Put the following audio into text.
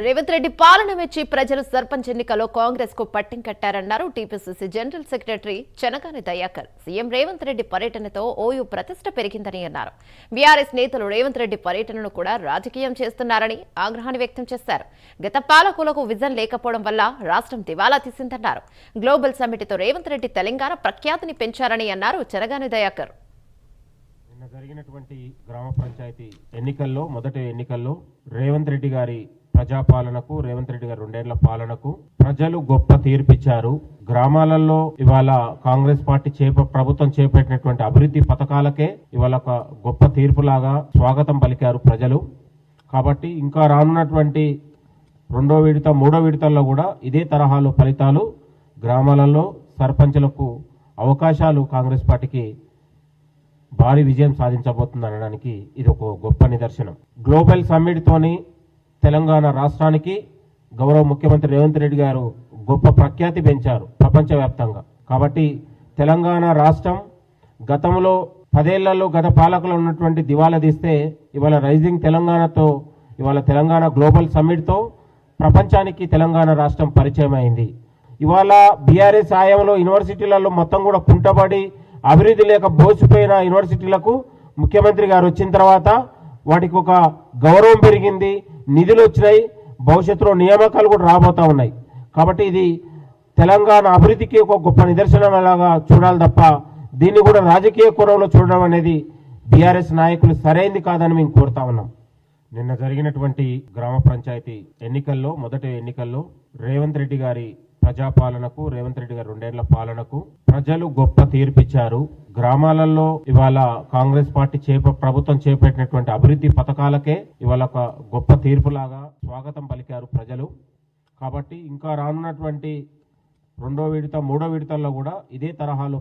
రేవంత్ రెడ్డి పాలన మెచ్చి ప్రజలు సర్పంచ్ ఎన్నికలో కాంగ్రెస్ కు పట్టం కట్టారన్నారు TPCC general secretary Chenagani Dayakar. CM Revanth Reddy పర్యటనతో ఓయూ ప్రతిష్ట పెరిగిందని అన్నారు. బీఆర్ఎస్ నేతలు రేవంత్ రెడ్డి పర్యటనను కూడా రాజకీయం చేస్తున్నారని ఆగ్రహాన్ని వ్యక్తం చేశారు. గత పాలకులకు విజన్ లేకపోవడం వల్ల రాష్ట్రం దివాలా తీసిందన్నారు. గ్లోబల్ సమ్మిట్తో రేవంత్ రెడ్డి తెలంగాణ ప్రఖ్యాతిని పెంచారని అన్నారు చెనగాని దయాకర్. జరిగినటువంటి గ్రామ పంచాయతీ ఎన్నికల్లో మొదటి ఎన్నికల్లో రేవంత్ రెడ్డి గారి ప్రజాపాలనకు రేవంత్ రెడ్డి గారి 2 ఏళ్ల పాలనకు ప్రజలు గొప్ప తీర్పిచ్చారు. గ్రామాలలో ఇవాళ కాంగ్రెస్ పార్టీ ప్రభుత్వం చేపట్టినటువంటి అభివృద్ధి పథకాలకే ఇవాళ ఒక గొప్ప తీర్పులాగా స్వాగతం పలికారు ప్రజలు. కాబట్టి ఇంకా రానున్నటువంటి 2వ విడత 3వ విడతల్లో కూడా ఇదే తరహాలో ఫలితాలు గ్రామాలలో సర్పంచులకు అవకాశాలు కాంగ్రెస్ పార్టీకి భారీ విజయం సాధించబోతుంది అనడానికి ఇది ఒక గొప్ప నిదర్శనం. గ్లోబల్ సమ్మిట్ తోని తెలంగాణ రాష్ట్రానికి గౌరవ ముఖ్యమంత్రి రేవంత్ రెడ్డి గారు గొప్ప ప్రఖ్యాతి పెంచారు ప్రపంచవ్యాప్తంగా. కాబట్టి తెలంగాణ రాష్ట్రం గతంలో 10 ఏళ్లలో గత పాలకులు ఉన్నటువంటి దివాలా తీస్తే ఇవాళ రైజింగ్ తెలంగాణతో ఇవాళ తెలంగాణ గ్లోబల్ సమ్మిట్తో ప్రపంచానికి తెలంగాణ రాష్ట్రం పరిచయం అయింది. ఇవాళ బీఆర్ఎస్ హయాంలో యూనివర్సిటీలలో మొత్తం కూడా కుంటబడి అభివృద్ధి లేక బోసిపోయిన యూనివర్సిటీలకు ముఖ్యమంత్రి గారు వచ్చిన తర్వాత వాటికి ఒక గౌరవం పెరిగింది, నిధులు వచ్చినాయి, భవిష్యత్తులో నియామకాలు కూడా రాబోతా ఉన్నాయి. కాబట్టి ఇది తెలంగాణ అభివృద్ధికి ఒక గొప్ప నిదర్శనం లాగా చూడాలి తప్ప దీన్ని కూడా రాజకీయ కోణంలో చూడడం అనేది బీఆర్ఎస్ నాయకులు సరైంది కాదని మేము కోరుతా ఉన్నాం. నిన్న జరిగినటువంటి గ్రామ పంచాయతీ ఎన్నికల్లో మొదటి ఎన్నికల్లో రేవంత్ రెడ్డి గారి ప్రజాపాలనకు రేవంత్ రెడ్డి గారి 2 ఏళ్ల పాలనకు ప్రజలు గొప్ప తీర్పిచ్చారు. గ్రామాలలో ఇవాళ కాంగ్రెస్ పార్టీ ప్రభుత్వం చేపట్టినటువంటి అభివృద్ధి పథకాలకే ఇవాళ ఒక గొప్ప తీర్పులాగా స్వాగతం పలికారు ప్రజలు. కాబట్టి ఇంకా రానున్నటువంటి 2వ విడత 3వ విడతల్లో కూడా ఇదే తరహాలో